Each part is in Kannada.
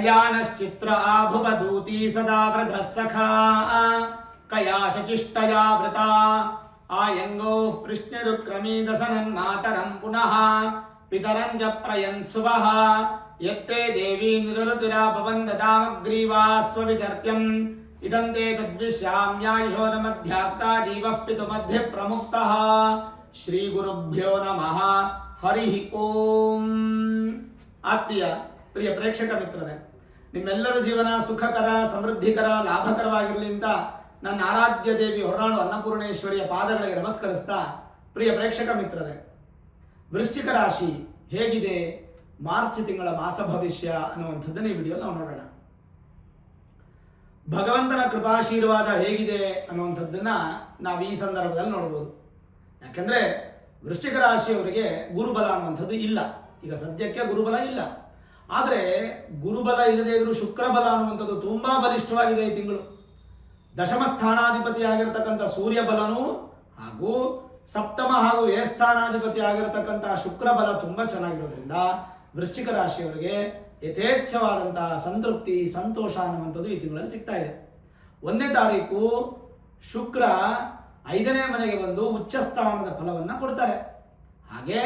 ಕಯಾನಶ್ಚಿತ್ರ ಆಭುವದೂತಿ ಸದಾ ವೃಧಃ ಸಖಾ ಕಯಾಶಚಿಷ್ಟಯಾ ವೃತ ಆಯಂಗೋ ಪೃಷ್ಣಿರುಕ್ರಮೀದಸನನ್ಮಾತರಂ ಪುನಃ ಪಿತರಂಜ ಪ್ರಯನ್ಸುವಃ ಯತ್ತೇ ದೇವಿ ನಿರೃತಿರಾಪವಂದತಾಮಗ್ರೀವಾ ಸ್ವವಿತರ್ತ್ಯಂ ಇದಂತೆ ತದ್ವಿಶ್ಯಾಮ್ಯಾಯುಷೋರ ಮಧ್ಯಾಪ್ತ ಜೀವಃ ಪಿತು ಮಧ್ಯೆ ಪ್ರಮುಕ್ತಃ ಶ್ರೀ ಗುರುಭ್ಯೋ ನಮಃ ಹರಿ ಓಂ. ಆತ್ಮೀಯ ಪ್ರಿಯ ಪ್ರೇಕ್ಷಕ ಮಿತ್ರರೇ, ನಿಮ್ಮೆಲ್ಲರ ಜೀವನ ಸುಖಕರ, ಸಮೃದ್ಧಿಕರ, ಲಾಭಕರವಾಗಿರಲಿ ಅಂತ ನನ್ನ ಆರಾಧ್ಯ ದೇವಿ ಹೊರನಾಡು ಅನ್ನಪೂರ್ಣೇಶ್ವರಿಯ ಪಾದಗಳಿಗೆ ನಮಸ್ಕರಿಸ್ತಾ, ಪ್ರಿಯ ಪ್ರೇಕ್ಷಕ ಮಿತ್ರರೇ, ವೃಶ್ಚಿಕ ರಾಶಿ ಹೇಗಿದೆ, ಮಾರ್ಚ್ ತಿಂಗಳ ಮಾಸ ಭವಿಷ್ಯ ಅನ್ನುವಂಥದ್ದನ್ನು ಈ ವಿಡಿಯೋ ನಾವು ನೋಡೋಣ. ಭಗವಂತನ ಕೃಪಾಶೀರ್ವಾದ ಹೇಗಿದೆ ಅನ್ನುವಂಥದ್ದನ್ನ ನಾವು ಈ ಸಂದರ್ಭದಲ್ಲಿ ನೋಡ್ಬೋದು. ಯಾಕೆಂದ್ರೆ ವೃಶ್ಚಿಕ ರಾಶಿಯವರಿಗೆ ಗುರುಬಲ ಅನ್ನುವಂಥದ್ದು ಇಲ್ಲ. ಈಗ ಸದ್ಯಕ್ಕೆ ಗುರುಬಲ ಇಲ್ಲ. ಆದರೆ ಗುರುಬಲ ಇಲ್ಲದೇ ಇದ್ರೂ ಶುಕ್ರಬಲ ಅನ್ನುವಂಥದ್ದು ತುಂಬಾ ಬಲಿಷ್ಠವಾಗಿದೆ ಈ ತಿಂಗಳು. ದಶಮ ಸ್ಥಾನಾಧಿಪತಿ ಆಗಿರತಕ್ಕಂಥ ಸೂರ್ಯ ಬಲನೂ ಹಾಗೂ ಸಪ್ತಮ ಹಾಗೂ ಏ ಸ್ಥಾನಾಧಿಪತಿ ಆಗಿರತಕ್ಕಂತಹ ಶುಕ್ರಬಲ ತುಂಬಾ ಚೆನ್ನಾಗಿರೋದ್ರಿಂದ ವೃಶ್ಚಿಕ ರಾಶಿಯವರಿಗೆ ಯಥೇಚ್ಛವಾದಂತಹ ಸಂತೃಪ್ತಿ, ಸಂತೋಷ ಅನ್ನುವಂಥದ್ದು ಈ ತಿಂಗಳಲ್ಲಿ ಸಿಗ್ತಾ ಇದೆ. 1ನೇ ತಾರೀಕು ಶುಕ್ರ 5ನೇ ಮನೆಗೆ ಬಂದು ಉಚ್ಚ ಸ್ಥಾನದ ಫಲವನ್ನು ಕೊಡ್ತಾರೆ. ಹಾಗೆ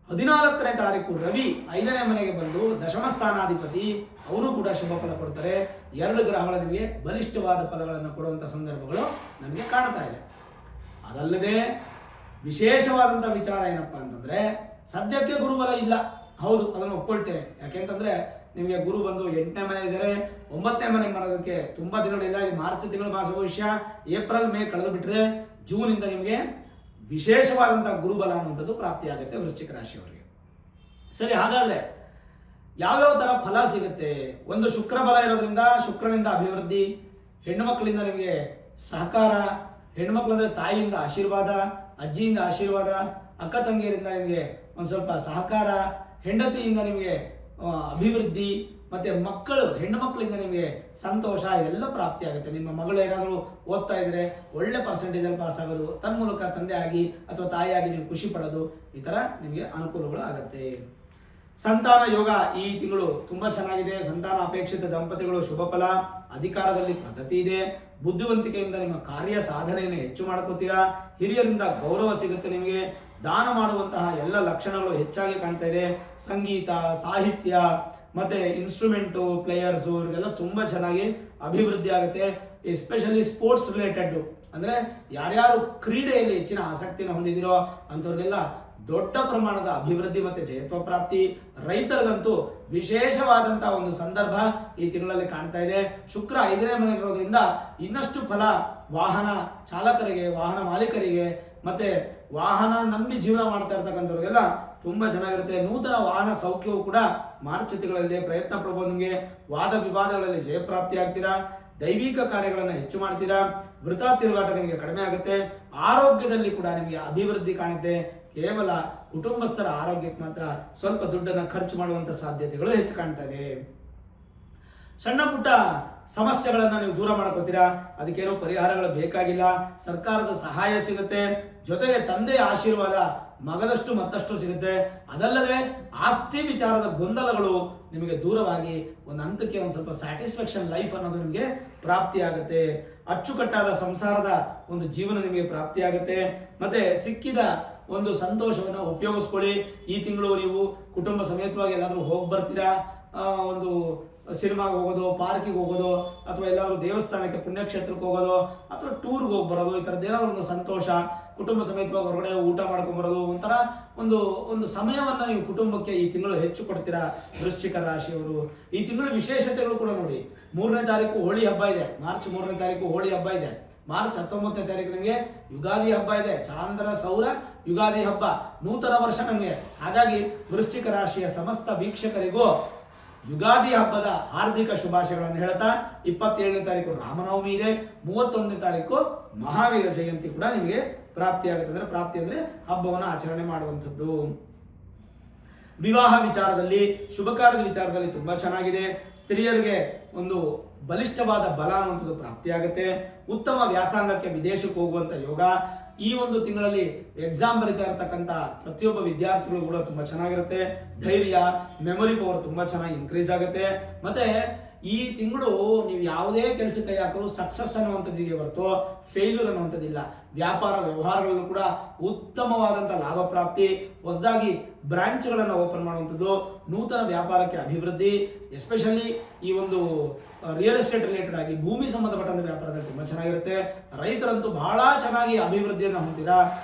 14ನೇ ತಾರೀಕು ರವಿ 5ನೇ ಮನೆಗೆ ಬಂದು ದಶಮ ಸ್ಥಾನಾಧಿಪತಿ, ಅವರು ಕೂಡ ಶುಭ ಫಲ ಕೊಡ್ತಾರೆ. 2 ಗ್ರಹಗಳ ನಿಮಗೆ ಬಲಿಷ್ಠವಾದ ಫಲಗಳನ್ನು ಕೊಡುವಂಥ ಸಂದರ್ಭಗಳು ನಮಗೆ ಕಾಣ್ತಾ ಇದೆ. ಅದಲ್ಲದೆ ವಿಶೇಷವಾದಂಥ ವಿಚಾರ ಏನಪ್ಪಾ ಅಂತಂದ್ರೆ, ಸದ್ಯಕ್ಕೆ ಗುರುಬಲ ಇಲ್ಲ. ಹೌದು, ಅದನ್ನು ಒಪ್ಕೊಳ್ತೇನೆ. ಯಾಕೆಂತಂದ್ರೆ ನಿಮಗೆ ಗುರು ಬಂದು 8ನೇ ಮನೆ ಇದ್ದಾರೆ, 9ನೇ ಮನೆ ಬರೋದಕ್ಕೆ ತುಂಬಾ ದಿನಗಳಿಲ್ಲ. ಈ ಮಾರ್ಚ್ ತಿಂಗಳ ಮಾಸ ಭವಿಷ್ಯ, ಏಪ್ರಿಲ್ ಮೇ ಕಳೆದು ಬಿಟ್ರೆ ಜೂನ್ ಇಂದ ನಿಮಗೆ ವಿಶೇಷವಾದಂತಹ ಗುರುಬಲ ಅನ್ನುವಂಥದ್ದು ಪ್ರಾಪ್ತಿಯಾಗುತ್ತೆ ವೃಶ್ಚಿಕ ರಾಶಿಯವರಿಗೆ. ಸರಿ, ಹಾಗಾದ್ರೆ ಯಾವ್ಯಾವ ತರ ಫಲ ಸಿಗುತ್ತೆ? ಒಂದು ಶುಕ್ರ ಬಲ ಇರೋದ್ರಿಂದ ಶುಕ್ರನಿಂದ ಅಭಿವೃದ್ಧಿ, ಹೆಣ್ಣು ಮಕ್ಕಳಿಂದ ನಿಮಗೆ ಸಹಕಾರ, ಹೆಣ್ಣು ಮಕ್ಕಳು ಅಂದ್ರೆ ತಾಯಿಯಿಂದ ಆಶೀರ್ವಾದ, ಅಜ್ಜಿಯಿಂದ ಆಶೀರ್ವಾದ, ಅಕ್ಕ ತಂಗಿಯರಿಂದ ನಿಮಗೆ ಒಂದು ಸ್ವಲ್ಪ ಸಹಕಾರ, ಹೆಂಡತಿಯಿಂದ ನಿಮಗೆ ಅಭಿವೃದ್ಧಿ, ಮತ್ತೆ ಮಕ್ಕಳು, ಹೆಣ್ಣು ಮಕ್ಕಳಿಂದ ನಿಮಗೆ ಸಂತೋಷ, ಎಲ್ಲ ಪ್ರಾಪ್ತಿ ಆಗುತ್ತೆ. ನಿಮ್ಮ ಮಗಳು ಏನಾದರೂ ಓದ್ತಾ ಇದ್ರೆ ಒಳ್ಳೆ ಪರ್ಸೆಂಟೇಜಲ್ಲಿ ಪಾಸ್ ಆಗೋದು, ತನ್ಮೂಲಕ ತಂದೆ ಆಗಿ ಅಥವಾ ತಾಯಿಯಾಗಿ ನೀವು ಖುಷಿ ಪಡೋದು, ಈ ತರ ನಿಮಗೆ ಅನುಕೂಲಗಳು ಆಗುತ್ತೆ. ಸಂತಾನ ಯೋಗ ಈ ತಿಂಗಳು ತುಂಬಾ ಚೆನ್ನಾಗಿದೆ. ಸಂತಾನ ಅಪೇಕ್ಷಿತ ದಂಪತಿಗಳು ಶುಭ ಫಲ, ಅಧಿಕಾರದಲ್ಲಿ ಪ್ರಗತಿ ಇದೆ, ಬುದ್ಧಿವಂತಿಕೆಯಿಂದ ನಿಮ್ಮ ಕಾರ್ಯ ಸಾಧನೆಯನ್ನು ಹೆಚ್ಚು ಮಾಡ್ಕೋತೀರಾ, ಹಿರಿಯರಿಂದ ಗೌರವ ಸಿಗುತ್ತೆ ನಿಮಗೆ, ದಾನ ಮಾಡುವಂತಹ ಎಲ್ಲ ಲಕ್ಷಣಗಳು ಹೆಚ್ಚಾಗಿ ಕಾಣ್ತಾ ಇದೆ. ಸಂಗೀತ, ಸಾಹಿತ್ಯ ಮತ್ತೆ ಇನ್ಸ್ಟ್ರೂಮೆಂಟು ಪ್ಲೇಯರ್ಸು ಇವರಿಗೆಲ್ಲ ತುಂಬಾ ಚೆನ್ನಾಗಿ ಅಭಿವೃದ್ಧಿ ಆಗುತ್ತೆ. ಎಸ್ಪೆಷಲಿ ಸ್ಪೋರ್ಟ್ಸ್ ರಿಲೇಟೆಡ್, ಅಂದ್ರೆ ಯಾರ್ಯಾರು ಕ್ರೀಡೆಯಲ್ಲಿ ಹೆಚ್ಚಿನ ಆಸಕ್ತಿಯನ್ನು ಹೊಂದಿದಿರೋ ಅಂಥವ್ರಿಗೆಲ್ಲ ದೊಡ್ಡ ಪ್ರಮಾಣದ ಅಭಿವೃದ್ಧಿ ಮತ್ತೆ ಜಯತ್ವ ಪ್ರಾಪ್ತಿ. ರೈತರಿಗಂತೂ ವಿಶೇಷವಾದಂತಹ ಒಂದು ಸಂದರ್ಭ ಈ ತಿಂಗಳಲ್ಲಿ ಕಾಣ್ತಾ ಇದೆ. ಶುಕ್ರ 5ನೇ ಮನೆ ಇರೋದ್ರಿಂದ ಇನ್ನಷ್ಟು ಫಲ ವಾಹನ ಚಾಲಕರಿಗೆ, ವಾಹನ ಮಾಲೀಕರಿಗೆ, ಮತ್ತೆ ವಾಹನ ನಂಬಿ ಜೀವನ ಮಾಡ್ತಾ ಇರ್ತಕ್ಕಂಥವ್ರಿಗೆಲ್ಲ ತುಂಬಾ ಚೆನ್ನಾಗಿರುತ್ತೆ. ನೂತನ ವಾಹನ ಸೌಖ್ಯವು ಕೂಡ ಮಾರ್ಚ್ ತಿಂಗಳಲ್ಲಿ ಪ್ರಯತ್ನ ಪಡ್ಬೋದು. ನಿಮಗೆ ವಾದ ವಿವಾದಗಳಲ್ಲಿ ಜಯಪ್ರಾಪ್ತಿ ಆಗ್ತೀರಾ, ದೈವಿಕ ಕಾರ್ಯಗಳನ್ನು ಹೆಚ್ಚು ಮಾಡ್ತೀರಾ, ವೃಥ ತಿರುಗಾಟ ನಿಮಗೆ ಕಡಿಮೆ ಆಗುತ್ತೆ, ಆರೋಗ್ಯದಲ್ಲಿ ಕೂಡ ನಿಮಗೆ ಅಭಿವೃದ್ಧಿ ಕಾಣುತ್ತೆ. ಕೇವಲ ಕುಟುಂಬಸ್ಥರ ಆರೋಗ್ಯಕ್ಕೆ ಮಾತ್ರ ಸ್ವಲ್ಪ ದುಡ್ಡನ್ನು ಖರ್ಚು ಮಾಡುವಂತ ಸಾಧ್ಯತೆಗಳು ಹೆಚ್ಚು ಕಾಣ್ತಾ ಇದೆ. ಸಣ್ಣ ಪುಟ್ಟ ಸಮಸ್ಯೆಗಳನ್ನ ನೀವು ದೂರ ಮಾಡ್ಕೋತೀರಾ, ಅದಕ್ಕೇನೋ ಪರಿಹಾರಗಳು ಬೇಕಾಗಿಲ್ಲ, ಸರ್ಕಾರದ ಸಹಾಯ ಸಿಗುತ್ತೆ, ಜೊತೆಗೆ ತಂದೆಯ ಆಶೀರ್ವಾದ ಮಗದಷ್ಟು ಮತ್ತಷ್ಟು ಸಿಗುತ್ತೆ. ಅದಲ್ಲದೆ ಆಸ್ತಿ ವಿಚಾರದ ಗೊಂದಲಗಳು ನಿಮಗೆ ದೂರವಾಗಿ ಒಂದು ಹಂತಕ್ಕೆ ಒಂದು ಸ್ವಲ್ಪ ಸ್ಯಾಟಿಸ್ಫ್ಯಾಕ್ಷನ್ ಲೈಫ್ ಅನ್ನೋದು ನಿಮಗೆ ಪ್ರಾಪ್ತಿ ಆಗುತ್ತೆ. ಅಚ್ಚುಕಟ್ಟಾದ ಸಂಸಾರದ ಒಂದು ಜೀವನ ನಿಮಗೆ ಪ್ರಾಪ್ತಿ ಆಗುತ್ತೆ. ಮತ್ತೆ ಸಿಕ್ಕಿದ ಒಂದು ಸಂತೋಷವನ್ನು ಉಪಯೋಗಿಸ್ಕೊಳ್ಳಿ. ಈ ತಿಂಗಳು ನೀವು ಕುಟುಂಬ ಸಮೇತವಾಗಿ ಎಲ್ಲಾದ್ರೂ ಹೋಗಿ ಬರ್ತೀರಾ, ಒಂದು ಸಿನಿಮಾಗೆ ಹೋಗೋದು, ಪಾರ್ಕಿಗೆ ಹೋಗೋದು, ಅಥವಾ ಎಲ್ಲಾದ್ರೂ ದೇವಸ್ಥಾನಕ್ಕೆ ಪುಣ್ಯಕ್ಷೇತ್ರಕ್ಕೆ ಹೋಗೋದು, ಅಥವಾ ಟೂರ್ಗೆ ಹೋಗಿ ಬರೋದು, ಈ ಥರದ್ದು ಏನಾದ್ರು ಒಂದು ಸಂತೋಷ, ಕುಟುಂಬ ಸಮೇತವಾಗಿ ಹೊರಗಡೆ ಊಟ ಮಾಡ್ಕೊಂಡ್ ಬರೋದು, ಒಂಥರ ಒಂದು ಸಮಯವನ್ನ ನೀವು ಕುಟುಂಬಕ್ಕೆ ಈ ತಿಂಗಳು ಹೆಚ್ಚು ಕೊಡ್ತೀರಾ ವೃಶ್ಚಿಕ ರಾಶಿಯವರು. ಈ ತಿಂಗಳು ವಿಶೇಷತೆಗಳು ಕೂಡ ನೋಡಿ. 3ನೇ ತಾರೀಕು ಹೋಳಿ ಹಬ್ಬ ಇದೆ, ಮಾರ್ಚ್ 3ನೇ ತಾರೀಕು ಹೋಳಿ ಹಬ್ಬ ಇದೆ. ಮಾರ್ಚ್ 19ನೇ ತಾರೀಕು ನಿಮಗೆ ಯುಗಾದಿ ಹಬ್ಬ ಇದೆ, ಚಾಂದ್ರ ಸೌರ ಯುಗಾದಿ ಹಬ್ಬ, ನೂತನ ವರ್ಷ ನಮಗೆ. ಹಾಗಾಗಿ ವೃಶ್ಚಿಕ ರಾಶಿಯ ಸಮಸ್ತ ವೀಕ್ಷಕರಿಗೂ ಯುಗಾದಿ ಹಬ್ಬದ ಹಾರ್ದಿಕ ಶುಭಾಶಯಗಳನ್ನು ಹೇಳ್ತಾ, 27ನೇ ತಾರೀಕು ರಾಮನವಮಿ ಇದೆ, 31ನೇ ತಾರೀಕು ಮಹಾವೀರ ಜಯಂತಿ ಕೂಡ ನಿಮಗೆ ಪ್ರಾಪ್ತಿ ಆಗುತ್ತೆ. ಅಂದ್ರೆ ಪ್ರಾಪ್ತಿ ಅಂದ್ರೆ ಹಬ್ಬವನ್ನು ಆಚರಣೆ ಮಾಡುವಂಥದ್ದು. ವಿವಾಹ ವಿಚಾರದಲ್ಲಿ, ಶುಭ ಕಾರ್ಯದ ವಿಚಾರದಲ್ಲಿ ತುಂಬಾ ಚೆನ್ನಾಗಿದೆ. ಸ್ತ್ರೀಯರಿಗೆ ಒಂದು ಬಲಿಷ್ಠವಾದ ಬಲ ಅನ್ನುವಂಥದ್ದು ಪ್ರಾಪ್ತಿಯಾಗುತ್ತೆ. ಉತ್ತಮ ವ್ಯಾಸಂಗಕ್ಕೆ ವಿದೇಶಕ್ಕೆ ಹೋಗುವಂತ ಯೋಗ, ಈ ಒಂದು ತಿಂಗಳಲ್ಲಿ ಎಕ್ಸಾಮ್ ಬರೀತಾ ಇರತಕ್ಕಂಥ ಪ್ರತಿಯೊಬ್ಬ ವಿದ್ಯಾರ್ಥಿಗಳು ಕೂಡ ತುಂಬಾ ಚೆನ್ನಾಗಿರುತ್ತೆ. ಧೈರ್ಯ, ಮೆಮೊರಿ ಪವರ್ ತುಂಬಾ ಚೆನ್ನಾಗಿ ಇನ್ಕ್ರೀಸ್ ಆಗುತ್ತೆ. ಮತ್ತೆ ಈ ತಿಂಗಳು ನೀವು ಯಾವುದೇ ಕೆಲಸ ಕೈ ಹಾಕಲು ಸಕ್ಸಸ್ ಅನ್ನುವಂಥದ್ದು ಇದೆಯೇ ಹೊರತು ಫೇಲ್ಯೂರ್ ಅನ್ನುವಂಥದ್ದಿಲ್ಲ. ವ್ಯಾಪಾರ ವ್ಯವಹಾರಗಳಲ್ಲೂ ಕೂಡ ಉತ್ತಮವಾದಂಥ ಲಾಭ ಪ್ರಾಪ್ತಿ, ಹೊಸದಾಗಿ ಬ್ರಾಂಚ್ಗಳನ್ನು ಓಪನ್ ಮಾಡುವಂಥದ್ದು, ನೂತನ ವ್ಯಾಪಾರಕ್ಕೆ ಅಭಿವೃದ್ಧಿ, ಎಸ್ಪೆಷಲಿ ಈ ಒಂದು ರಿಯಲ್ ಎಸ್ಟೇಟ್ ರಿಲೇಟೆಡ್ ಆಗಿ ಭೂಮಿ ಸಂಬಂಧಪಟ್ಟಂಥ ವ್ಯಾಪಾರದಲ್ಲಿ ತುಂಬ ಚೆನ್ನಾಗಿರುತ್ತೆ. ರೈತರಂತೂ ಬಹಳ ಚೆನ್ನಾಗಿ ಅಭಿವೃದ್ಧಿಯನ್ನು ಹೊಂದಿರಾ,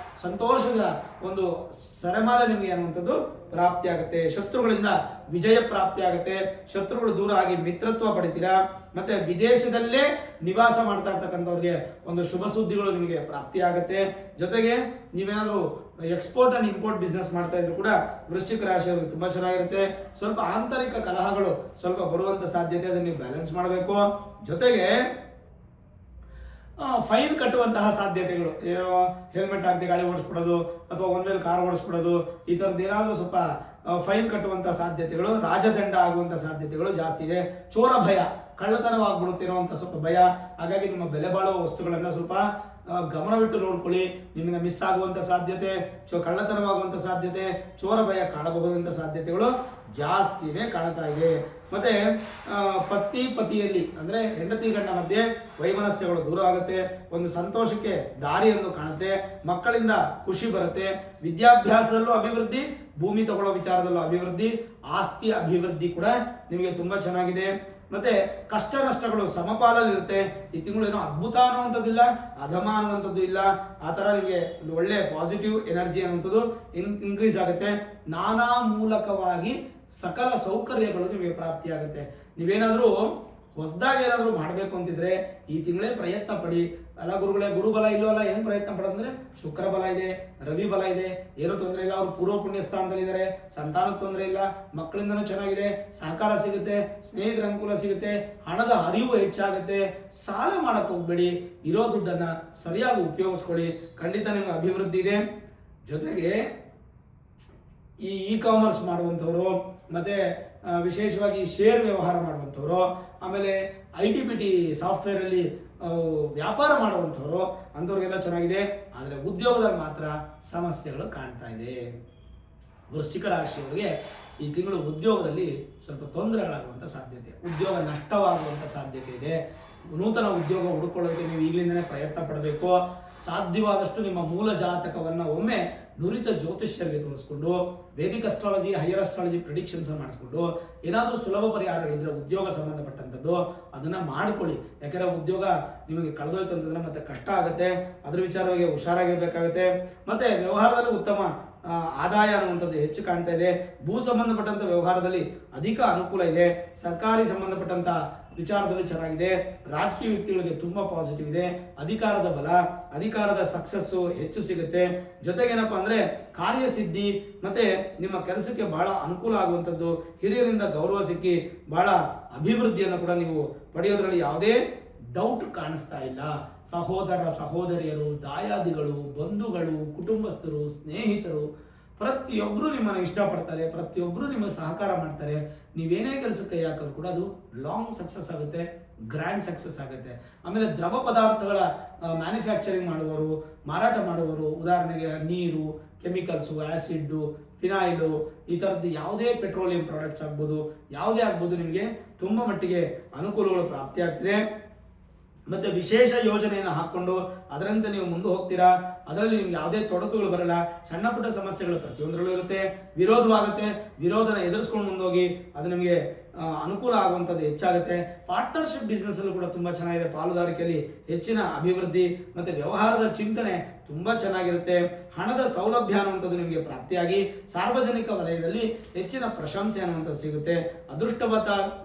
ಸಂತೋಷದ ಒಂದು ಸರಮಾಲೆ ನಿಮಗೆ ಅನ್ನುವಂಥದ್ದು ಪ್ರಾಪ್ತಿ ಆಗುತ್ತೆ. ಶತ್ರುಗಳಿಂದ ವಿಜಯ ಪ್ರಾಪ್ತಿ ಆಗುತ್ತೆ. ಶತ್ರುಗಳು ದೂರ ಆಗಿ ಮಿತ್ರತ್ವ ಪಡಿತೀರಾ. ಮತ್ತೆ ವಿದೇಶದಲ್ಲೇ ನಿವಾಸ ಮಾಡ್ತಾ ಇರ್ತಕ್ಕಂಥವ್ರಿಗೆ ಒಂದು ಶುಭ ಸುದ್ದಿಗಳು ನಿಮಗೆ ಪ್ರಾಪ್ತಿ ಆಗುತ್ತೆ. ಜೊತೆಗೆ ನೀವೇನಾದರೂ ಎಕ್ಸ್ಪೋರ್ಟ್ ಅಂಡ್ ಇಂಪೋರ್ಟ್ ಬಿಸ್ನೆಸ್ ಮಾಡ್ತಾ ಇದ್ರು ಕೂಡ ವೃಶ್ಚಿಕ ರಾಶಿಯವರು ತುಂಬಾ ಚೆನ್ನಾಗಿರುತ್ತೆ. ಸ್ವಲ್ಪ ಆಂತರಿಕ ಕಲಹಗಳು ಸ್ವಲ್ಪ ಬರುವಂತ ಸಾಧ್ಯತೆ, ಅದನ್ನು ನೀವು ಬ್ಯಾಲೆನ್ಸ್ ಮಾಡಬೇಕು. ಜೊತೆಗೆ ಫೈನ್ ಕಟ್ಟುವಂತಹ ಸಾಧ್ಯತೆಗಳು, ಏನೋ ಹೆಲ್ಮೆಟ್ ಹಾಕದೆ ಗಾಡಿ ಓಡಿಸ್ಬಿಡೋದು ಅಥವಾ ಒಂದ್ ಮೇಲೆ ಕಾರ್ ಓಡಿಸ್ಬಿಡೋದು, ಈ ತರದ್ದು ಏನಾದರೂ ಸ್ವಲ್ಪ ಫೈನ್ ಕಟ್ಟುವಂತ ಸಾಧ್ಯತೆಗಳು, ರಾಜದಂಡ ಆಗುವಂತ ಸಾಧ್ಯತೆಗಳು ಜಾಸ್ತಿ ಇದೆ. ಚೋರ ಭಯ, ಕಳ್ಳತನವಾಗ್ಬಿಡುತ್ತೇನೋ ಅಂತ ಸ್ವಲ್ಪ ಭಯ. ಹಾಗಾಗಿ ನಿಮ್ಮ ಬೆಲೆ ಬಾಳುವ ವಸ್ತುಗಳನ್ನ ಸ್ವಲ್ಪ ಗಮನವಿಟ್ಟು ನೋಡ್ಕೊಳ್ಳಿ. ನಿಮಗೆ ಮಿಸ್ ಆಗುವಂತ ಸಾಧ್ಯತೆ, ಕಳ್ಳತನವಾಗುವಂತ ಸಾಧ್ಯತೆ, ಚೋರ ಭಯ ಕಾಣಬಹುದಂತ ಸಾಧ್ಯತೆಗಳು ಜಾಸ್ತಿನೇ ಕಾಣ್ತಾ ಇದೆ. ಮತ್ತೆ ಪತಿಯಲ್ಲಿ ಅಂದ್ರೆ ಹೆಂಡತಿ ಗಂಡ ಮಧ್ಯೆ ವೈಮನಸ್ಯಗಳು ದೂರ ಆಗುತ್ತೆ. ಒಂದು ಸಂತೋಷಕ್ಕೆ ದಾರಿಯನ್ನು ಕಾಣುತ್ತೆ. ಮಕ್ಕಳಿಂದ ಖುಷಿ ಬರುತ್ತೆ. ವಿದ್ಯಾಭ್ಯಾಸದಲ್ಲೂ ಅಭಿವೃದ್ಧಿ, ಭೂಮಿ ತಗೊಳ್ಳೋ ವಿಚಾರದಲ್ಲೂ ಅಭಿವೃದ್ಧಿ, ಆಸ್ತಿ ಅಭಿವೃದ್ಧಿ ಕೂಡ ನಿಮಗೆ ತುಂಬಾ ಚೆನ್ನಾಗಿದೆ. ಮತ್ತೆ ಕಷ್ಟ ನಷ್ಟಗಳು ಸಮಪಾಲಲ್ಲಿರುತ್ತೆ. ಈ ತಿಂಗಳು ಏನೋ ಅದ್ಭುತ ಅನ್ನುವಂಥದ್ದಿಲ್ಲ, ಅಧಮ ಅನ್ನುವಂಥದ್ದು ಇಲ್ಲ. ಆ ತರ ನಿಮಗೆ ಒಂದು ಒಳ್ಳೆ ಪಾಸಿಟಿವ್ ಎನರ್ಜಿ ಅನ್ನುವಂಥದ್ದು ಇನ್ಕ್ರೀಸ್ ಆಗುತ್ತೆ. ನಾನಾ ಮೂಲಕವಾಗಿ ಸಕಲ ಸೌಕರ್ಯಗಳು ನಿಮಗೆ ಪ್ರಾಪ್ತಿ ಆಗುತ್ತೆ. ನೀವೇನಾದ್ರೂ ಹೊಸದಾಗಿ ಏನಾದರೂ ಮಾಡಬೇಕು ಅಂತಿದ್ರೆ ಈ ತಿಂಗಳೇ ಪ್ರಯತ್ನ ಪಡಿ. ಅಲ್ಲ ಗುರುಗಳೇ, ಗುರುಬಲ ಇಲ್ವಲ್ಲ, ಏನ್ ಪ್ರಯತ್ನ ಪಡೋದಂದ್ರೆ ಶುಕ್ರ ಬಲ ಇದೆ, ರವಿ ಬಲ ಇದೆ, ಏನೂ ತೊಂದರೆ ಇಲ್ಲ, ಅವ್ರು ಪೂರ್ವ ಪುಣ್ಯ ಸ್ಥಾನದಲ್ಲಿದ್ದಾರೆ, ಸಂತಾನಕ್ಕೆ ತೊಂದರೆ ಇಲ್ಲ, ಮಕ್ಕಳಿಂದನೂ ಚೆನ್ನಾಗಿದೆ, ಸಹಕಾರ ಸಿಗುತ್ತೆ, ಸ್ನೇಹಿತರ ಅನುಕೂಲ ಸಿಗುತ್ತೆ, ಹಣದ ಹರಿವು ಹೆಚ್ಚಾಗುತ್ತೆ. ಸಾಲ ಮಾಡಕ್ ಹೋಗ್ಬೇಡಿ, ಇರೋ ದುಡ್ಡನ್ನ ಸರಿಯಾಗಿ ಉಪಯೋಗಿಸ್ಕೊಳ್ಳಿ, ಖಂಡಿತ ನಿಮ್ಗೆ ಅಭಿವೃದ್ಧಿ ಇದೆ. ಜೊತೆಗೆ ಈ ಕಾಮರ್ಸ್ ಮಾಡುವಂಥವ್ರು, ಮತ್ತೆ ವಿಶೇಷವಾಗಿ ಶೇರ್ ವ್ಯವಹಾರ ಮಾಡುವಂಥವ್ರು, ಆಮೇಲೆ IT-BT ಸಾಫ್ಟ್ವೇರ್ ಅಲ್ಲಿ ವ್ಯಾಪಾರ ಮಾಡುವಂಥವ್ರು, ಅಂಥವ್ರಿಗೆಲ್ಲ ಚೆನ್ನಾಗಿದೆ. ಆದರೆ ಉದ್ಯೋಗದಲ್ಲಿ ಮಾತ್ರ ಸಮಸ್ಯೆಗಳು ಕಾಣ್ತಾ ಇದೆ. ವೃಶ್ಚಿಕ ರಾಶಿಯವರಿಗೆ ಈ ತಿಂಗಳು ಉದ್ಯೋಗದಲ್ಲಿ ಸ್ವಲ್ಪ ತೊಂದರೆಗಳಾಗುವಂಥ ಸಾಧ್ಯತೆ, ಉದ್ಯೋಗ ನಷ್ಟವಾಗುವಂಥ ಸಾಧ್ಯತೆ ಇದೆ. ನೂತನ ಉದ್ಯೋಗ ಹುಡುಕೊಳ್ಳೋದಕ್ಕೆ ನೀವು ಈಗಲಿಂದನೇ ಪ್ರಯತ್ನ ಪಡಬೇಕು. ಸಾಧ್ಯವಾದಷ್ಟು ನಿಮ್ಮ ಮೂಲ ಜಾತಕವನ್ನು ಒಮ್ಮೆ ನುರಿತ ಜ್ಯೋತಿಷ್ಯರಿಗೆ ತೋರಿಸ್ಕೊಂಡು, Vedic astrology, higher astrology predictions ಮಾಡಿಸ್ಕೊಂಡು, ಏನಾದರೂ ಸುಲಭ ಪರಿಹಾರಗಳಿದ್ರೆ ಉದ್ಯೋಗ ಸಂಬಂಧಪಟ್ಟಂಥದ್ದು ಅದನ್ನ ಮಾಡ್ಕೊಳ್ಳಿ. ಯಾಕಂದ್ರೆ ಉದ್ಯೋಗ ನಿಮಗೆ ಕಳೆದೋಯ್ತು ಅಂತಂದ್ರೆ ಮತ್ತೆ ಕಷ್ಟ ಆಗುತ್ತೆ. ಅದ್ರ ವಿಚಾರವಾಗಿ ಹುಷಾರಾಗಿರ್ಬೇಕಾಗುತ್ತೆ. ಮತ್ತೆ ವ್ಯವಹಾರದಲ್ಲಿ ಉತ್ತಮ ಆದಾಯ ಅನ್ನುವಂಥದ್ದು ಹೆಚ್ಚು ಕಾಣ್ತಾ ಇದೆ. ಭೂ ಸಂಬಂಧಪಟ್ಟಂತ ವ್ಯವಹಾರದಲ್ಲಿ ಅಧಿಕ ಅನುಕೂಲ ಇದೆ. ಸರ್ಕಾರಿ ಸಂಬಂಧಪಟ್ಟಂತ ವಿಚಾರದಲ್ಲಿ ಚೆನ್ನಾಗಿದೆ. ರಾಜಕೀಯ ವ್ಯಕ್ತಿಗಳಿಗೆ ತುಂಬಾ ಪಾಸಿಟಿವ್ ಇದೆ. ಅಧಿಕಾರದ ಬಲ, ಅಧಿಕಾರದ ಸಕ್ಸಸ್ಸು ಹೆಚ್ಚು ಸಿಗುತ್ತೆ. ಜೊತೆಗೇನಪ್ಪ ಅಂದ್ರೆ ಕಾರ್ಯಸಿದ್ಧಿ, ಮತ್ತೆ ನಿಮ್ಮ ಕೆಲಸಕ್ಕೆ ಬಹಳ ಅನುಕೂಲ ಆಗುವಂಥದ್ದು, ಹಿರಿಯರಿಂದ ಗೌರವ ಸಿಕ್ಕಿ ಬಹಳ ಅಭಿವೃದ್ಧಿಯನ್ನು ಕೂಡ ನೀವು ಪಡೆಯೋದ್ರಲ್ಲಿ ಯಾವುದೇ ಡೌಟ್ ಕಾಣಿಸ್ತಾ ಇಲ್ಲ. ಸಹೋದರ ಸಹೋದರಿಯರು, ದಾಯಾದಿಗಳು, ಬಂಧುಗಳು, ಕುಟುಂಬಸ್ಥರು, ಸ್ನೇಹಿತರು ಪ್ರತಿಯೊಬ್ಬರು ನಿಮ್ಮನ್ನು ಇಷ್ಟಪಡ್ತಾರೆ, ಪ್ರತಿಯೊಬ್ಬರು ನಿಮಗೆ ಸಹಕಾರ ಮಾಡ್ತಾರೆ. ನೀವೇನೇ ಕೆಲಸಕ್ಕೆ ಕೈ ಹಾಕಿದ್ರು ಕೂಡ ಅದು ಲಾಂಗ್ ಸಕ್ಸಸ್ ಆಗುತ್ತೆ, ಗ್ರ್ಯಾಂಡ್ ಸಕ್ಸಸ್ ಆಗುತ್ತೆ. ಆಮೇಲೆ ದ್ರವ ಪದಾರ್ಥಗಳ ಮ್ಯಾನುಫ್ಯಾಕ್ಚರಿಂಗ್ ಮಾಡುವವರು, ಮಾರಾಟ ಮಾಡುವವರು, ಉದಾಹರಣೆಗೆ ನೀರು, ಕೆಮಿಕಲ್ಸು, ಆ್ಯಸಿಡ್ಡು, ಫಿನಾಯಿಲು, ಈ ಥರದ್ದು ಯಾವುದೇ ಪೆಟ್ರೋಲಿಯಂ ಪ್ರಾಡಕ್ಟ್ಸ್ ಆಗ್ಬೋದು, ಯಾವುದೇ ಆಗ್ಬೋದು, ನಿಮಗೆ ತುಂಬ ಮಟ್ಟಿಗೆ ಅನುಕೂಲಗಳು ಪ್ರಾಪ್ತಿ ಆಗ್ತಿದೆ. ಮತ್ತೆ ವಿಶೇಷ ಯೋಜನೆಯನ್ನು ಹಾಕೊಂಡು ಅದರಂತೆ ನೀವು ಮುಂದೆ ಹೋಗ್ತೀರಾ. ಅದರಲ್ಲಿ ನಿಮ್ಗೆ ಯಾವುದೇ ತೊಡಕುಗಳು ಬರಲ್ಲ. ಸಣ್ಣ ಪುಟ್ಟ ಸಮಸ್ಯೆಗಳು ಪ್ರತಿಯೊಂದರಲ್ಲೂ ಇರುತ್ತೆ. ವಿರೋಧವಾಗುತ್ತೆ, ವಿರೋಧನ ಎದುರಿಸ್ಕೊಂಡು ಮುಂದೋಗಿ ಅದು ನಿಮಗೆ ಅನುಕೂಲ ಆಗುವಂಥದ್ದು ಹೆಚ್ಚಾಗುತ್ತೆ. ಪಾರ್ಟ್ನರ್ಶಿಪ್ ಬಿಸ್ನೆಸ್ ಅಲ್ಲೂ ಕೂಡ ತುಂಬಾ ಚೆನ್ನಾಗಿದೆ. ಪಾಲುದಾರಿಕೆಯಲ್ಲಿ ಹೆಚ್ಚಿನ ಅಭಿವೃದ್ಧಿ, ಮತ್ತೆ ವ್ಯವಹಾರದ ಚಿಂತನೆ ತುಂಬಾ ಚೆನ್ನಾಗಿರುತ್ತೆ. ಹಣದ ಸೌಲಭ್ಯ ಅನ್ನುವಂಥದ್ದು ನಿಮಗೆ ಪ್ರಾಪ್ತಿಯಾಗಿ ಸಾರ್ವಜನಿಕ ವಲಯದಲ್ಲಿ ಹೆಚ್ಚಿನ ಪ್ರಶಂಸೆ ಅನ್ನುವಂಥದ್ದು ಸಿಗುತ್ತೆ.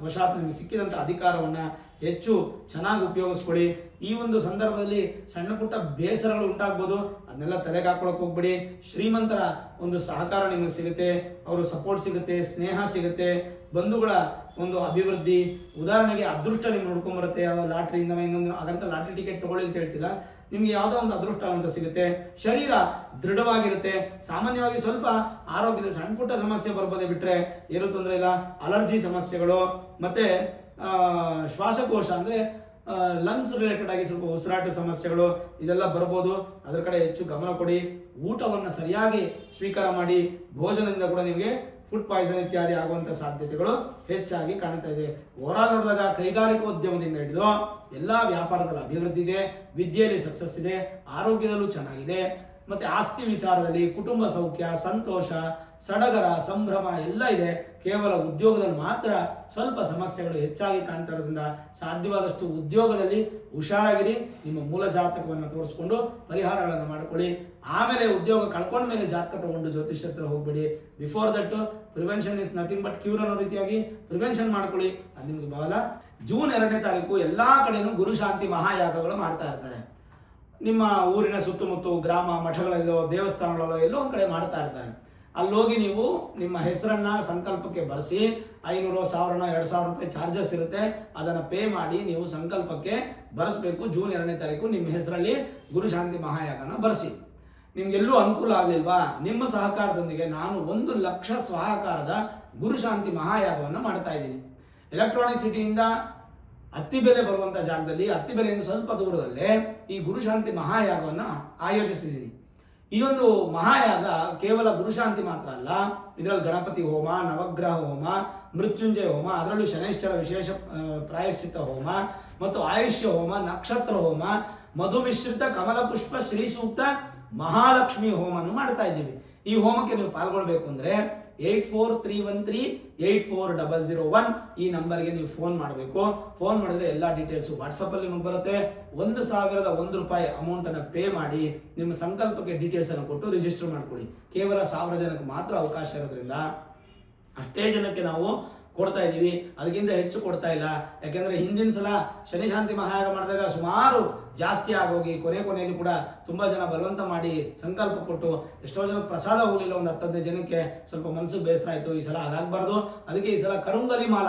ವಶಾತ್ ನಿಮಗೆ ಸಿಕ್ಕಿದಂಥ ಅಧಿಕಾರವನ್ನ ಹೆಚ್ಚು ಚೆನ್ನಾಗಿ ಉಪಯೋಗಿಸ್ಕೊಳ್ಳಿ. ಈ ಒಂದು ಸಂದರ್ಭದಲ್ಲಿ ಸಣ್ಣ ಪುಟ್ಟ ಬೇಸರಗಳು ಉಂಟಾಗ್ಬೋದು, ಅದನ್ನೆಲ್ಲ ತಲೆಗೆ ಹಾಕೊಳಕ್ ಹೋಗ್ಬೇಡಿ. ಶ್ರೀಮಂತರ ಒಂದು ಸಹಕಾರ ನಿಮಗೆ ಸಿಗುತ್ತೆ, ಅವರು ಸಪೋರ್ಟ್ ಸಿಗುತ್ತೆ, ಸ್ನೇಹ ಸಿಗುತ್ತೆ, ಬಂಧುಗಳ ಒಂದು ಅಭಿವೃದ್ಧಿ. ಉದಾಹರಣೆಗೆ ಅದೃಷ್ಟ ನಿಮ್ಗೆ ನೋಡ್ಕೊಂಡ್ಬರುತ್ತೆ. ಯಾವುದೋ ಲಾಟ್ರಿಯಿಂದ ಇನ್ನೊಂದು ಹಾಗಂತ ಲಾಟ್ರಿ ಟಿಕೆಟ್ ತಗೊಳ್ಳಿ ಅಂತ ಹೇಳ್ತಿಲ್ಲ, ನಿಮ್ಗೆ ಯಾವುದೋ ಒಂದು ಅದೃಷ್ಟ ಅಂತ ಸಿಗುತ್ತೆ. ಶರೀರ ದೃಢವಾಗಿರುತ್ತೆ. ಸಾಮಾನ್ಯವಾಗಿ ಸ್ವಲ್ಪ ಆರೋಗ್ಯದಲ್ಲಿ ಸಣ್ಣ ಪುಟ್ಟ ಸಮಸ್ಯೆ ಬರ್ಬೋದೇ ಬಿಟ್ರೆ ಏನೂ ತೊಂದರೆ ಇಲ್ಲ. ಅಲರ್ಜಿ ಸಮಸ್ಯೆಗಳು, ಮತ್ತೆ ಶ್ವಾಸಕೋಶ ಅಂದ್ರೆ ಲಂಗ್ಸ್ ರಿಲೇಟೆಡ್ ಆಗಿ ಸ್ವಲ್ಪ ಉಸಿರಾಟ ಸಮಸ್ಯೆಗಳು ಇದೆಲ್ಲ ಬರ್ಬೋದು. ಅದರ ಕಡೆ ಹೆಚ್ಚು ಗಮನ ಕೊಡಿ. ಊಟವನ್ನು ಸರಿಯಾಗಿ ಸ್ವೀಕಾರ ಮಾಡಿ. ಭೋಜನದಿಂದ ಕೂಡ ನಿಮಗೆ ಫುಡ್ ಪಾಯ್ಸನ್ ಇತ್ಯಾದಿ ಆಗುವಂಥ ಸಾಧ್ಯತೆಗಳು ಹೆಚ್ಚಾಗಿ ಕಾಣ್ತಾ ಇದೆ. ಓವರಾಲ್ ನೋಡಿದಾಗ ಕೈಗಾರಿಕೋದ್ಯಮದಿಂದ ಹಿಡಿದು ಎಲ್ಲ ವ್ಯಾಪಾರದಲ್ಲಿ ಅಭಿವೃದ್ಧಿ ಇದೆ, ವಿದ್ಯೆಯಲ್ಲಿ ಸಕ್ಸಸ್ ಇದೆ, ಆರೋಗ್ಯದಲ್ಲೂ ಚೆನ್ನಾಗಿದೆ, ಮತ್ತೆ ಆಸ್ತಿ ವಿಚಾರದಲ್ಲಿ ಕುಟುಂಬ ಸೌಖ್ಯ, ಸಂತೋಷ, ಸಡಗರ, ಸಂಭ್ರಮ ಎಲ್ಲ ಇದೆ. ಕೇವಲ ಉದ್ಯೋಗದಲ್ಲಿ ಮಾತ್ರ ಸ್ವಲ್ಪ ಸಮಸ್ಯೆಗಳು ಹೆಚ್ಚಾಗಿ ಕಾಣ್ತಾ ಇರೋದ್ರಿಂದ ಸಾಧ್ಯವಾದಷ್ಟು ಉದ್ಯೋಗದಲ್ಲಿ ಹುಷಾರಾಗಿರಿ. ನಿಮ್ಮ ಮೂಲ ಜಾತಕವನ್ನು ತೋರಿಸ್ಕೊಂಡು ಪರಿಹಾರಗಳನ್ನು ಮಾಡ್ಕೊಳ್ಳಿ. ಆಮೇಲೆ ಉದ್ಯೋಗ ಕಳ್ಕೊಂಡ ಮೇಲೆ ಜಾತಕ ತಗೊಂಡು ಜ್ಯೋತಿಷ್ಯ ಹತ್ರ ಹೋಗ್ಬೇಡಿ. Before that prevention is nothing but cure ಅನ್ನೋ ರೀತಿಯಾಗಿ ಪ್ರಿವೆನ್ಷನ್ ಮಾಡ್ಕೊಳ್ಳಿ. ಅದು ನಿಮ್ಗೆ ಬಹಳ. ಜೂನ್ 2ನೇ ತಾರೀಕು ಎಲ್ಲಾ ಕಡೆನೂ ಗುರುಶಾಂತಿ ಮಹಾಯಾಗಗಳು ಮಾಡ್ತಾ ಇರ್ತಾರೆ. ನಿಮ್ಮ ಊರಿನ ಸುತ್ತಮುತ್ತ ಗ್ರಾಮ ಮಠಗಳಲ್ಲೋ ದೇವಸ್ಥಾನಗಳಲ್ಲೋ ಎಲ್ಲೋ ಒಂದು ಕಡೆ ಮಾಡ್ತಾ ಇರ್ತಾರೆ. ಅಲ್ಲೋಗಿ ನೀವು ನಿಮ್ಮ ಹೆಸರನ್ನ ಸಂಕಲ್ಪಕ್ಕೆ ಬರೆಸಿ 500, 1000, 2000 ರೂಪಾಯಿ ಚಾರ್ಜಸ್ ಇರುತ್ತೆ. ಅದನ್ನು ಪೇ ಮಾಡಿ ನೀವು ಸಂಕಲ್ಪಕ್ಕೆ ಬರೆಸಬೇಕು. ಜೂನ್ 2ನೇ ತಾರೀಕು ನಿಮ್ಮ ಹೆಸರಲ್ಲಿ ಗುರುಶಾಂತಿ ಮಹಾಯಾಗನ ಬರೆಸಿ. ನಿಮ್ಗೆಲ್ಲೂ ಅನುಕೂಲ ಆಗಲಿಲ್ವಾ? ನಿಮ್ಮ ಸಹಕಾರದೊಂದಿಗೆ ನಾನು 1 ಲಕ್ಷ ಸಹಕಾರದ ಗುರುಶಾಂತಿ ಮಹಾಯಾಗವನ್ನು ಮಾಡ್ತಾ ಇದ್ದೀನಿ. ಎಲೆಕ್ಟ್ರಾನಿಕ್ ಸಿಟಿಯಿಂದ ಅತ್ತಿಬೆಲೆ ಬರುವಂಥ ಜಾಗದಲ್ಲಿ, ಅತ್ತಿಬೆಲೆಯಿಂದ ಸ್ವಲ್ಪ ದೂರದಲ್ಲೇ ಈ ಗುರುಶಾಂತಿ ಮಹಾಯಾಗವನ್ನು ಆಯೋಜಿಸಿದ್ದೀನಿ. ಈ ಒಂದು ಮಹಾಯಾಗ ಕೇವಲ ಗುರುಶಾಂತಿ ಮಾತ್ರ ಅಲ್ಲ, ಇದರಲ್ಲಿ ಗಣಪತಿ ಹೋಮ, ನವಗ್ರಹ ಹೋಮ, ಮೃತ್ಯುಂಜಯ ಹೋಮ, ಅದರಲ್ಲೂ ಶನೈಶ್ಚರ ವಿಶೇಷ ಪ್ರಾಯಶ್ಚಿತ್ತ ಹೋಮ ಮತ್ತು ಆಯುಷ್ಯ ಹೋಮ, ನಕ್ಷತ್ರ ಹೋಮ, ಮಧುಮಿಶ್ರಿತ ಕಮಲ ಪುಷ್ಪ ಶ್ರೀ ಸೂಕ್ತ ಮಹಾಲಕ್ಷ್ಮಿ ಹೋಮನ್ನು ಮಾಡ್ತಾ ಇದ್ದೀವಿ. ಈ ಹೋಮಕ್ಕೆ ನೀವು ಪಾಲ್ಗೊಳ್ಬೇಕು ಅಂದರೆ 8431384001 ಈ ನಂಬರ್ಗೆ ನೀವು ಫೋನ್ ಮಾಡಬೇಕು. ಫೋನ್ ಮಾಡಿದ್ರೆ ಎಲ್ಲ ಡೀಟೇಲ್ಸು ವಾಟ್ಸಪ್ಪಲ್ಲಿ ನಿಮಗೆ ಬರುತ್ತೆ. 1001 ರೂಪಾಯಿ ಅಮೌಂಟನ್ನು ಪೇ ಮಾಡಿ ನಿಮ್ಮ ಸಂಕಲ್ಪಕ್ಕೆ ಡೀಟೇಲ್ಸನ್ನು ಕೊಟ್ಟು ರಿಜಿಸ್ಟರ್ ಮಾಡ್ಕೊಳ್ಳಿ. ಕೇವಲ 1000 ಜನಕ್ಕೆ ಮಾತ್ರ ಅವಕಾಶ ಇರೋದ್ರಿಂದ ಅಷ್ಟೇ ಜನಕ್ಕೆ ನಾವು ಕೊಡ್ತಾ ಇದ್ದೀವಿ, ಅದಕ್ಕಿಂತ ಹೆಚ್ಚು ಕೊಡ್ತಾ ಇಲ್ಲ. ಯಾಕೆಂದರೆ ಹಿಂದಿನ ಸಲ ಶನಿ ಶಾಂತಿ ಮಹಾಯಾಗ ಮಾಡಿದಾಗ ಸುಮಾರು ಜಾಸ್ತಿ ಆಗೋಗಿ ಕೊನೆಯಲ್ಲಿ ಕೂಡ ತುಂಬ ಜನ ಬಲವಂತ ಮಾಡಿ ಸಂಕಲ್ಪ ಕೊಟ್ಟು ಎಷ್ಟೋ ಜನ ಪ್ರಸಾದ ಹೋಗಲಿಲ್ಲ. ಒಂದು 10-15 ಜನಕ್ಕೆ ಸ್ವಲ್ಪ ಮನಸ್ಸು ಬೇಸರ ಆಯಿತು. ಈ ಸಲ ಅದಾಗಬಾರ್ದು. ಅದಕ್ಕೆ ಈ ಸಲ ಕರುಂಗಲಿ ಮಾಲ,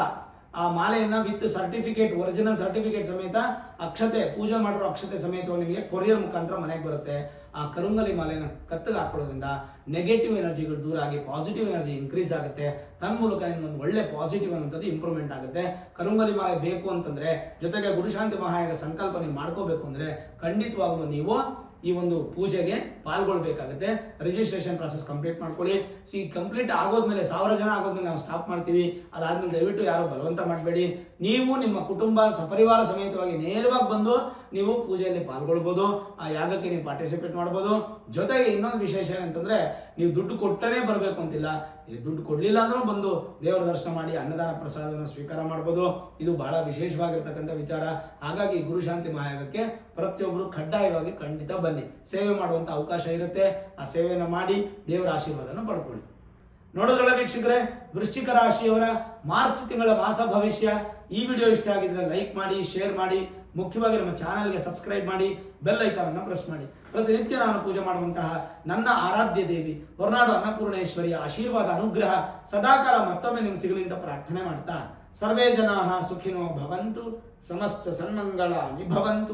ಆ ಮಾಲೆಯನ್ನು ವಿತ್ ಸರ್ಟಿಫಿಕೇಟ್, ಒರಿಜಿನಲ್ ಸರ್ಟಿಫಿಕೇಟ್ ಸಮೇತ, ಅಕ್ಷತೆ, ಪೂಜೆ ಮಾಡಿರೋ ಅಕ್ಷತೆ ಸಮೇತ ನಿಮಗೆ ಕೊರಿಯರ್ ಮುಖಾಂತರ ಮನೆಗೆ ಬರುತ್ತೆ. ಆ ಕರುಂಗಲಿ ಮಾಲೆಯನ್ನು ಕತ್ತಿಗೆ ಹಾಕೊಳ್ಳೋದ್ರಿಂದ ನೆಗೆಟಿವ್ ಎನರ್ಜಿಗಳು ದೂರ ಆಗಿ ಪಾಸಿಟಿವ್ ಎನರ್ಜಿ ಇನ್ಕ್ರೀಸ್ ಆಗುತ್ತೆ. ತನ್ಮೂಲಕ ನಿಮ್ಮೊಂದು ಒಳ್ಳೆ ಪಾಸಿಟಿವ್ ಅನ್ನೋಂಥದ್ದು ಇಂಪ್ರೂವ್ಮೆಂಟ್ ಆಗುತ್ತೆ. ಕರುಂಗಲಿ ಮಾಲೆ ಬೇಕು ಅಂತಂದರೆ, ಜೊತೆಗೆ ಗುರುಶಾಂತಿ ಮಹಾಯಾಗ ಸಂಕಲ್ಪ ನೀವು ಮಾಡ್ಕೋಬೇಕು ಅಂದರೆ ಖಂಡಿತವಾಗ್ಲೂ ನೀವು ಈ ಒಂದು ಪೂಜೆಗೆ ಪಾಲ್ಗೊಳ್ಬೇಕಾಗುತ್ತೆ. ರಿಜಿಸ್ಟ್ರೇಷನ್ ಪ್ರಾಸೆಸ್ ಕಂಪ್ಲೀಟ್ ಮಾಡ್ಕೊಳ್ಳಿ. ಕಂಪ್ಲೀಟ್ ಆಗೋದ್ಮೇಲೆ 1000 ಜನ ಆಗೋದ್ಮೇಲೆ ನಾವು ಸ್ಟಾಪ್ ಮಾಡ್ತೀವಿ. ಅದಾದ್ಮೇಲೆ ದಯವಿಟ್ಟು ಯಾರು ಬಲವಂತ ಮಾಡಬೇಡಿ. ನೀವು ನಿಮ್ಮ ಕುಟುಂಬ ಸಪರಿವಾರ ಸಮೇತವಾಗಿ ನೇರವಾಗಿ ಬಂದು ನೀವು ಪೂಜೆಯಲ್ಲಿ ಪಾಲ್ಗೊಳ್ಬೋದು. ಆ ಯಾಗಕ್ಕೆ ನೀವು ಪಾರ್ಟಿಸಿಪೇಟ್ ಮಾಡ್ಬೋದು. ಜೊತೆಗೆ ಇನ್ನೊಂದು ವಿಶೇಷ ಏನಂತಂದ್ರೆ, ನೀವು ದುಡ್ಡು ಕೊಟ್ಟನೇ ಬರಬೇಕು ಅಂತಿಲ್ಲ. ದುಡ್ಡು ಕೊಡಲಿಲ್ಲ ಅಂದ್ರೂ ಬಂದು ದೇವರ ದರ್ಶನ ಮಾಡಿ ಅನ್ನದಾನ ಪ್ರಸಾದವನ್ನು ಸ್ವೀಕಾರ ಮಾಡ್ಬೋದು. ಇದು ಬಹಳ ವಿಶೇಷವಾಗಿರ್ತಕ್ಕಂಥ ವಿಚಾರ. ಹಾಗಾಗಿ ಗುರುಶಾಂತಿ ಮಹಾಯಾಗಕ್ಕೆ ಪ್ರತಿಯೊಬ್ಬರು ಕಡ್ಡಾಯವಾಗಿ ಖಂಡಿತ ಬನ್ನಿ. ಸೇವೆ ಮಾಡುವಂಥ ಅವಕಾಶ ಇರುತ್ತೆ. ಆ ಸೇವೆಯನ್ನು ಮಾಡಿ ದೇವರ ಆಶೀರ್ವಾದನ ಪಡ್ಕೊಳ್ಳಿ. ನೋಡಿದ್ರಲ್ಲ ವೀಕ್ಷಕರೇ, ವೃಶ್ಚಿಕ ರಾಶಿಯವರ ಮಾರ್ಚ್ ತಿಂಗಳ ಮಾಸ ಭವಿಷ್ಯ. ಈ ವಿಡಿಯೋ ಇಷ್ಟ ಆಗಿದ್ರೆ ಲೈಕ್ ಮಾಡಿ, ಶೇರ್ ಮಾಡಿ, ಮುಖ್ಯವಾಗಿ ನಮ್ಮ ಚಾನಲ್ಗೆ ಸಬ್ಸ್ಕ್ರೈಬ್ ಮಾಡಿ, ಬೆಲ್ ಐಕಾನ್ ಅನ್ನು ಪ್ರೆಸ್ ಮಾಡಿ. ಪ್ರತಿನಿತ್ಯ ನಾನು ಪೂಜೆ ಮಾಡುವಂತಹ ನನ್ನ ಆರಾಧ್ಯ ದೇವಿ ಹೊರನಾಡು ಅನ್ನಪೂರ್ಣೇಶ್ವರಿಯ ಆಶೀರ್ವಾದ, ಅನುಗ್ರಹ ಸದಾಕಾಲ ಮತ್ತೊಮ್ಮೆ ನಿಮ್ಗೆ ಸಿಗಲಿ ಅಂತ ಪ್ರಾರ್ಥನೆ ಮಾಡ್ತಾ, ಸರ್ವೇ ಜನಾಃ ಸುಖಿನೋ ಭವಂತು, ಸಮಸ್ತ ಸನ್ಮಂಗಳಾನಿ ಭವಂತು.